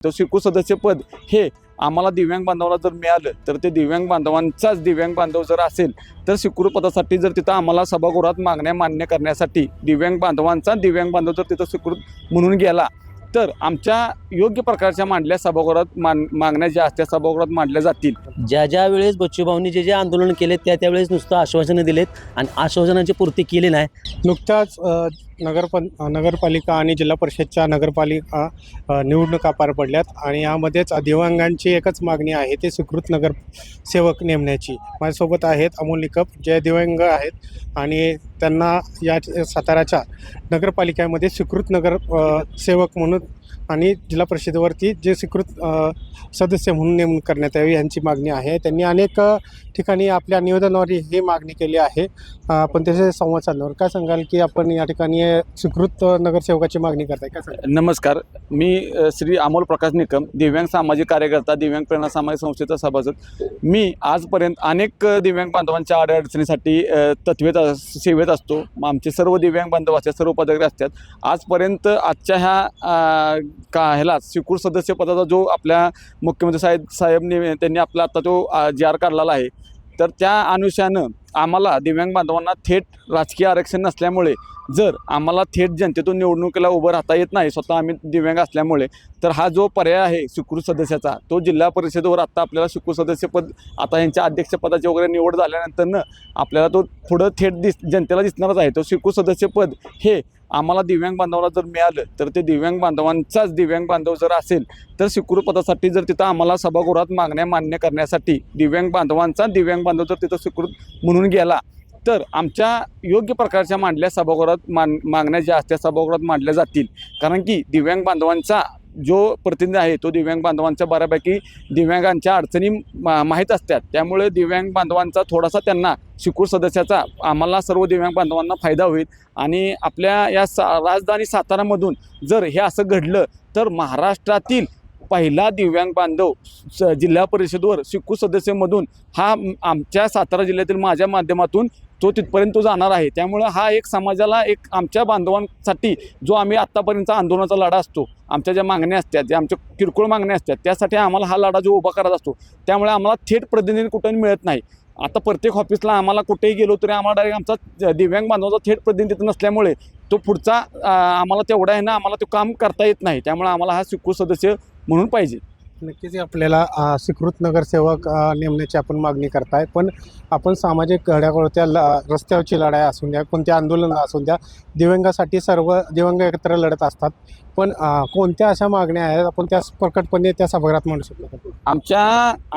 तो शिकू सदस्यपद हे आम्हाला दिव्यांग बांधवाला जर मिळालं तर ते दिव्यांग बांधवांचाच दिव्यांग बांधव जर असेल तर स्वीकृत पदासाठी जर तिथं आम्हाला सभागृहात मागण्या मान्य करण्यासाठी दिव्यांग बांधवांचा दिव्यांग बांधव जर तिथं स्वीकृत म्हणून गेला तर आमच्या योग्य प्रकारच्या मांडल्या सभागृहात मागण्या ज्या असत्या सभागृहात मांडल्या जातील। ज्या वेळेस बच्चूभाऊंनी जे आंदोलन केले त्यावेळेस नुसतं आश्वासनं दिलेत आणि आश्वासनांची पूर्ती केली नाही। नुकताच नगरपालिका आणि जिल्हा परिषदच्या नगरपालिका निवडणुका पार पडल्यात आणि यामध्येच दिव्यांगांची एकच मागणी आहे ते स्वीकृत नगरसेवक नेमण्याची। माझ्यासोबत आहेत अमोल निकम जे दिव्यांग आहेत आणि त्यांना या साताराच्या नगरपालिकेमध्ये स्वीकृत सेवक म्हणून आणि जिल्हा परिषदेवरती जे स्वीकृत सदस्य म्हणून नेमणूक करण्यात यावी यांची मागणी आहे। त्यांनी अनेक ठिकाणी आपल्या निवेदनावर ही मागणी केली आहे। पण त्याचे संवाद साधण्यावर काय सांगाल की आपण या ठिकाणी स्वीकृत नगरसेवकाची मागणी करताय, काय सांगाल? नमस्कार, मी श्री अमोल प्रकाश निकम, दिव्यांग सामाजिक कार्यकर्ता, दिव्यांग प्रेरणा सामाजिक संस्थेचा सभासद। मी आजपर्यंत अनेक दिव्यांग बांधवांच्या अडचणीसाठी तत्वेत सेवेत असतो। आमचे सर्व दिव्यांग बांधव असतात, सर्व पदाधिकारी असतात। आजपर्यंत आजच्या ह्याला स्वीकृत सदस्य पदाचा जो आपल्या मुख्यमंत्री साहेबने त्यांनी आपला आता तो JR काढलेला आहे, तर त्या अनुषयानं आम्हाला दिव्यांग बांधवांना थेट राजकीय आरक्षण नसल्यामुळे जर आम्हाला थेट जनतेतून निवडणुकीला उभं राहता येत नाही स्वतः आम्ही दिव्यांग असल्यामुळे, तर हा जो पर्याय आहे स्वीकृत सदस्याचा तो जिल्हा परिषदेवर आत्ता आपल्याला स्वीकृत सदस्यपद आता यांच्या अध्यक्षपदाची वगैरे निवड झाल्यानंतरनं आपल्याला तो पुढं थेट जनतेला दिसणारच आहे। तो स्वीकृत सदस्यपद हे आम्हाला दिव्यांग बांधवाला जर मिळालं तर ते दिव्यांग बांधवांचाच दिव्यांग बांधव जर असेल तर स्वीकृत पदासाठी जर तिथं आम्हाला सभागृहात मागण्या मान्य करण्यासाठी दिव्यांग बांधवांचा दिव्यांग बांधव जर तिथं स्वीकृत म्हणून गेला तर आमच्या योग्य प्रकारच्या मांडल्या सभागृहात मागण्या ज्या असत्या सभागृहात मांडल्या जातील। कारण की दिव्यांग बांधवांचा जो प्रतिनिधी आहे तो दिव्यांग बांधवांच्या बऱ्यापैकी दिव्यांगांच्या अडचणी माहीत असतात, त्यामुळे दिव्यांग बांधवांचा थोडासा त्यांना स्वीकृत सदस्याचा आम्हाला सर्व दिव्यांग बांधवांना फायदा होईल। आणि आपल्या या राजधानी सातारामधून जर हे असं घडलं तर महाराष्ट्रातील पहिला दिव्यांग बांधव जिल्हा परिषदेवर स्वीकृत सदस्यमधून हा आमच्या सातारा जिल्ह्यातील माझ्या माध्यमातून तो तिथपर्यंत जाणार आहे। त्यामुळं हा एक समाजाला एक आमच्या बांधवांसाठी जो आम्ही आत्तापर्यंत आंदोलनाचा लढा असतो, आमच्या ज्या मागण्या असतात ज्या आमच्या किरकोळ मागण्या असतात त्यासाठी आम्हाला हा लढा जो उभा करायचा असतो, त्यामुळे आम्हाला थेट प्रतिनिधी कुठं मिळत नाही। आता प्रत्येक ऑफिसला आम्हाला कुठेही गेलो तरी आम्हाला डायरेक्ट आमचा दिव्यांग बांधवाचा थेट प्रतिनिधित्व नसल्यामुळे तो पुढचा आम्हाला तेवढा आहे ना आम्हाला तो काम करता येत नाही, त्यामुळे आम्हाला हा स्वीकृत सदस्य म्हणून पाहिजे। नक्कीच आपल्याला स्वीकृत नगरसेवक नेमण्याची आपण मागणी करताय, पण आपण सामाजिक घड्याळावरच्या रस्त्यावरची लढाई असून द्या, कोणत्या आंदोलन असून द्या, दिव्यांगासाठी सर्व दिव्यांग एकत्र लढत असतात। पण कोणत्या अशा मागण्या आहेत आपण त्या प्रकटपणे त्या सभागृहात मांडू शकतो? आमच्या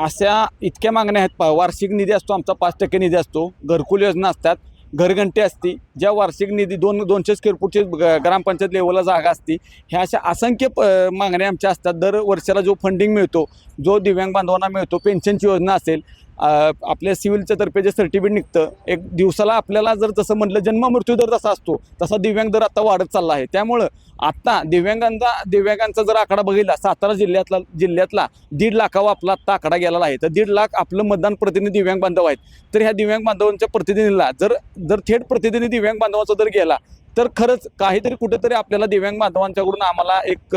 अशा इतक्या मागण्या आहेत। वार्षिक निधी असतो आमचा 5% निधी असतो, घरकुल योजना असतात, घरघंटी असती, ज्या वार्षिक निधी 200 स्क्वेअर फूटची ग्रामपंचायत लेवलला जागा असती, ह्या अशा असंख्य मागण्या आमच्या असतात। दर वर्षाला जो फंडिंग मिळतो जो दिव्यांग बांधवांना मिळतो, पेन्शनची योजना असेल, आपल्या सिव्हिलच्या तर्फे जे सर्टिफिकेट निघतं, एक दिवसाला आपल्याला जर जसं म्हटलं जन्म मृत्यू दर जसा असतो तसा दिव्यांग दर आता वाढत चालला आहे। त्यामुळं आत्ता दिव्यांगांचा जर आकडा बघितला सातारा जिल्ह्यातला 1.5 लाखावा आपला आत्ता आकडा गेलेला आहे। तर 1.5 लाख आपलं मतदान प्रतिनिधी दिव्यांग बांधव आहेत। तर ह्या दिव्यांग बांधवांच्या प्रतिनिधीला जर थेट प्रतिनिधी दिव्यांग बांधवांचा जर गेला तर खरंच काहीतरी कुठेतरी आपल्याला दिव्यांग बांधवांच्याकडून आम्हाला एक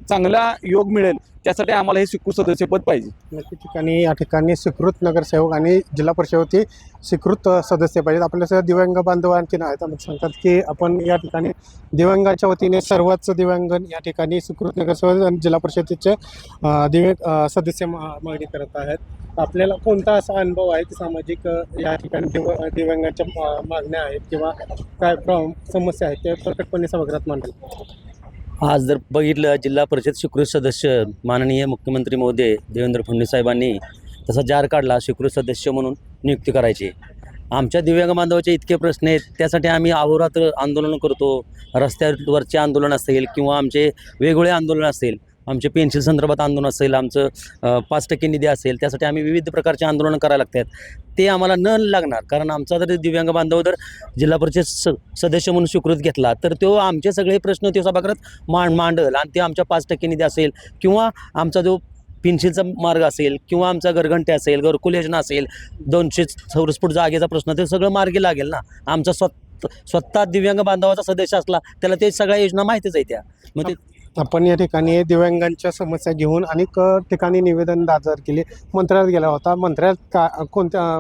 चांगला योग मिळेल, त्यासाठी आम्हाला हे स्वीकृत सदस्यपद पाहिजे। नक्की या ठिकाणी स्वीकृत नगरसेवक आणि जिल्हा परिषदेवरती स्वीकृत सदस्य पाहिजेत। आपल्यासह दिव्यांग बांधव आणखीन आहेत, आम्ही सांगतात की आपण या ठिकाणी दिव्यांगाच्या वतीने सर्वच दिव्यांगन या ठिकाणी स्वीकृत नगरसेवक आणि जिल्हा परिषदेचे दिव्यांग सदस्य मागणी करत आहेत। आपल्याला कोणता असा अनुभव आहे की सामाजिक या ठिकाणी दिव्यांगाच्या मागण्या आहेत किंवा काय समस्या आहेत ते प्रकटपणे सभागृहात मांडतात? आज जर बघितलं जिल्हा परिषद स्वीकृत सदस्य माननीय मुख्यमंत्री महोदय देवेंद्र फडणवीस साहेबांनी तसा JR काढला स्वीकृत सदस्य म्हणून नियुक्ती करायची। आमच्या दिव्यांग बांधवाचे इतके प्रश्न आहेत, त्यासाठी आम्ही अहोरात्र आंदोलन करतो। रस्त्यावरचे आंदोलन असेल किंवा आमचे वेगवेगळे आंदोलन असेल, आमचे पेन्शन संदर्भात आंदोलन असेल, आमचं 5% निधी असेल, त्यासाठी आम्ही विविध प्रकारचे आंदोलन करायला लागतात। ते आम्हाला न लागणार, कारण आमचा जर दिव्यांग बांधव जर जिल्हा परिषद सदस्य म्हणून स्वीकृत घेतला तर तो आमचे सगळे प्रश्न ते सभागृहात मांडल आणि ते आमच्या 5% निधी असेल किंवा आमचा जो पेन्शनचा मार्ग असेल किंवा आमचा घरघंटे असेल, घरकुल योजना असेल, 200 चौरस फूट जागेचा प्रश्न, ते सगळं मार्गी लागेल ना। आमचा स्वतः दिव्यांग बांधवाचा सदस्य असला त्याला ते सगळ्या योजना माहितीच आहे त्या, मग ते आपण या ठिकाणी दिव्यांगांच्या समस्या घेऊन अनेक ठिकाणी निवेदन दाखल केले. मंत्रालयात गेला होता. मंत्रालयात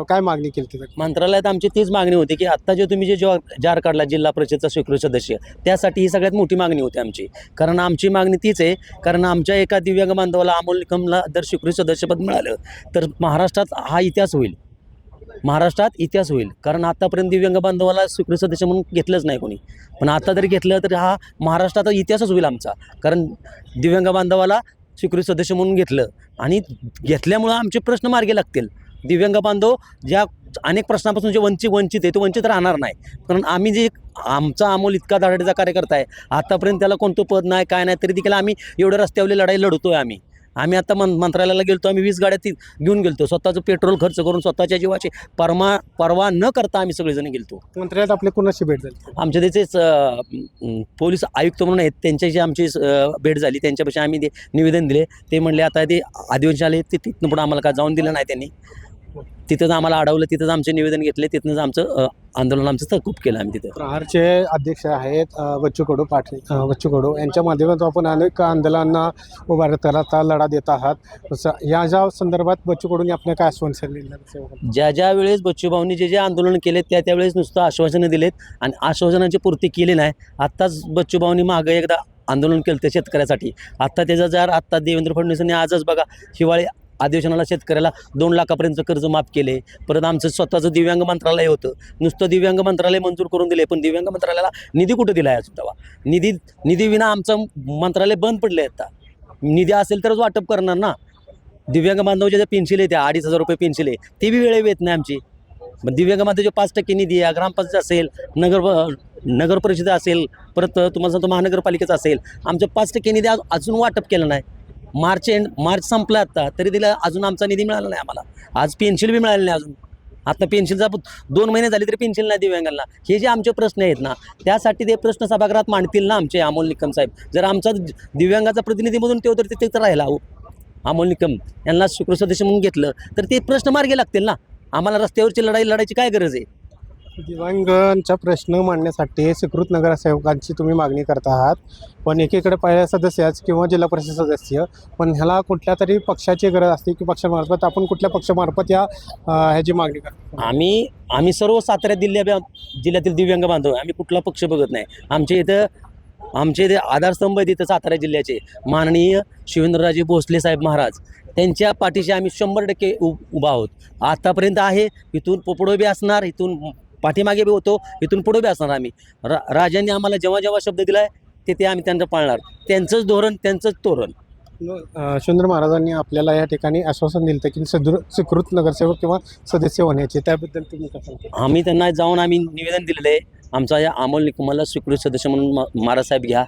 काय मागणी केली होती? मंत्रालयात आमची तीच मागणी होती की आत्ता जे तुम्ही जे जार काढला जिल्हा परिषदचा स्वीकृत सदस्य, त्यासाठी ही सगळ्यात मोठी मागणी होती आमची. कारण आमची मागणी तीच आहे, कारण आमच्या एका दिव्यांग बांधवाला अमोल निकमला जर स्वीकृत सदस्यपद मिळालं तर महाराष्ट्रात हा इतिहास होईल. महाराष्ट्रात इतिहास होईल. कारण आतापर्यंत दिव्यांग बांधवाला स्वीकृत सदस्य म्हणून घेतलंच नाही कोणी, पण आता जरी घेतलं तर हा महाराष्ट्रात इतिहासच होईल आमचा. कारण दिव्यांग बांधवाला स्वीकृत सदस्य म्हणून घेतलं आणि घेतल्यामुळं आमचे प्रश्न मार्गी लागतील. दिव्यांग बांधव ज्या अनेक प्रश्नापासून जे वंचित आहे तो वंचित राहणार नाही. कारण आम्ही जे आमचा अमोल इतका धडाडीचा कार्यकर्ता आहे, आतापर्यंत त्याला कोणतं पद नाही काय नाही, तरी देखील आम्ही एवढ्या रस्त्यावरली लढाई लढतोय. आम्ही आता मंत्रालयाला गेलतो, आम्ही 20 गाड्या घेऊन गेलतो. स्वतःचं पेट्रोल खर्च करून स्वतःच्या जीवाची परवा न करता आम्ही सगळेजण गेलतो. मंत्रालयात आपल्या कोणाशी भेट झाली? आमच्या त्याचेच पोलीस आयुक्त म्हणून आहेत, त्यांच्याशी आमची भेट झाली. त्यांच्यापेक्षा आम्ही ते निवेदन दिले. ते म्हणले आता ते आदिवासी आले, ते तिथनं पुढं आम्हाला काय जाऊन दिलं नाही त्यांनी. तिथंच आम्हाला अडवलं, तिथंच आमचे निवेदन घेतले, तिथनंच आमचं आंदोलन आमचं तहकूब केलं आम्ही तिथं. प्रहारचे अध्यक्ष आहेत बच्चू कडू यांच्या माध्यमातून आपण अनेक आंदोलनांना उभारत आता लढा देत आहात. या ज्या संदर्भात बच्चू कडूंनी आपल्या काय आश्वासन दिलं? ज्या वेळेस बच्चूभाऊंनी जे आंदोलन केले त्यावेळेस नुसतं आश्वासनं दिलेत आणि आश्वासनाची पूर्ती केली नाही. आत्ताच बच्चूभाऊंनी मागं एकदा आंदोलन केलं ते शेतकऱ्यासाठी. आत्ता त्याचा जार आत्ता देवेंद्र फडणवीसांनी आजच बघा हिवाळी अधिवेशनाला शेतकऱ्याला 2 लाखापर्यंत कर्ज माफ केले. परत आमचं स्वतःचं दिव्यांग मंत्रालय होतं, नुसतं दिव्यांग मंत्रालय मंजूर करून दिले, पण दिव्यांग मंत्रालयाला निधी कुठं दिला आहे अजून तेव्हा? निधी विना आमचं मंत्रालय बंद पडलं आहे. आता निधी असेल तरच वाटप करणार ना. दिव्यांग बांधवाच्या ज्या पेन्शिल आहे त्या 2,500 रुपये पेन्शिल आहे, ते बी वेळेवर येत नाही आमची. मग दिव्यांग बांधवाचे 5% निधी आहे, ग्रामपंचायत असेल, नगर परिषद असेल, परत तुम्हाला सांगतो महानगरपालिकेचं असेल, आमचं 5% निधी अजून वाटप केलं नाही. मार्च संपला आता, तरी तिला अजून आमचा निधी मिळाला नाही आम्हाला. आज पेन्शिल बी मिळाली नाही अजून. आता पेन्शिलचा 2 महिने झाले तरी पेन्शिल नाही दिव्यांगांना. हे जे आमचे प्रश्न आहेत ना, त्यासाठी ते प्रश्न सभागृहात मांडतील ना आमचे अमोल निकम साहेब. जर आमचा दिव्यांगाचा प्रतिनिधी म्हणून तो तर तिथे राहिला अमोल निकम यांना स्वीकृत सदस्य म्हणून घेतलं तर ते प्रश्न मार्गी लागतील ना. आम्हाला रस्त्यावरची लढायची काय गरज आहे? दिव्यांगांचा प्रश्न मांडण्यासाठी स्वीकृत नगरसेवकांची तुम्ही मागणी करता आहात, पण एकीकडे पहिल्या सदस्याच किंवा जिल्हा परिषद सदस्य, पण ह्याला कुठल्या तरी पक्षाची गरज असते की पक्षामार्फत आपण कुठल्या पक्षामार्फत ह्याची मागणी करतो? आम्ही सर्व सातारा जिल्ह्यातील दिव्यांग बांधव, आम्ही कुठला पक्ष बघत नाही. आमचे इथे आधारस्तंभ आहेत इथं सातारा जिल्ह्याचे माननीय शिवेंद्रराजे भोसले साहेब महाराज, त्यांच्या पाठीशी आम्ही 100% उभा आहोत. आतापर्यंत आहे, इथून पुढे बी असणार, इथून पाठीमागे बी होतो, इथून पुढे बी असणार आम्ही. राजांनी आम्हाला जेव्हा शब्द दिला आहे ते आम्ही त्यांचं पाळणार. त्यांचंच धोरण, त्यांचंच तोरण. शिवेंद्र महाराजांनी आपल्याला या ठिकाणी आश्वासन दिलं की स्वीकृत नगरसेवक किंवा सदस्य होण्याचे, त्याबद्दल तुम्ही कसं? आम्ही त्यांना जाऊन आम्ही निवेदन दिलेलं आहे. आमचा या अमोल निकमला स्वीकृत सदस्य म्हणून महाराज साहेब घ्या.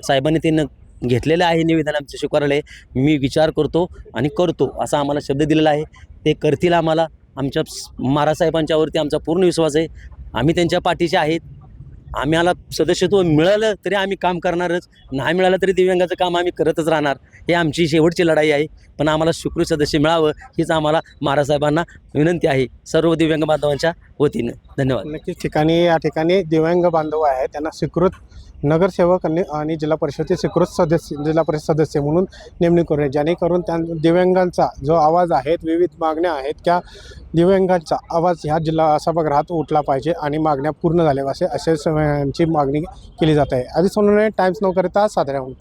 साहेबांनी त्यांना घेतलेलं आहे निवेदन आमचं स्वीकारलं आहे. मी विचार करतो आणि करतो असा आम्हाला शब्द दिलेला आहे. ते करतील. आम्हाला आमच्या महाराज साहेबांच्यावरती आमचा पूर्ण विश्वास आहे. आम्ही त्यांच्या पाठीशी आहेत. आम्हाला सदस्यत्व मिळालं तरी आम्ही काम करणारच, नाही मिळालं तरी दिव्यांगाचं काम आम्ही करतच राहणार. हे आमची शेवटची लढाई आहे. पण आम्हाला स्वीकृत सदस्य मिळावं हीच आम्हाला महाराज साहेबांना विनंती आहे सर्व दिव्यांग बांधवांच्या वतीनं. धन्यवाद. नक्कीच या ठिकाणी दिव्यांग बांधव आहेत, त्यांना स्वीकृत नगरसेवक आणि जिल्हा परिषद सदस्य म्हणून नेमणूक करू नये, जेणेकरून त्या दिव्यांगांचा जो आवाज आहे, विविध मागण्या आहेत, त्या दिव्यांगांचा आवाज ह्या जिल्हा सभागृहात उठला पाहिजे आणि मागण्या पूर्ण झाल्या असे मागणी केली जात आहे. आधी सोनवणे, टाइम्स नवकरिता साताऱ्याहून.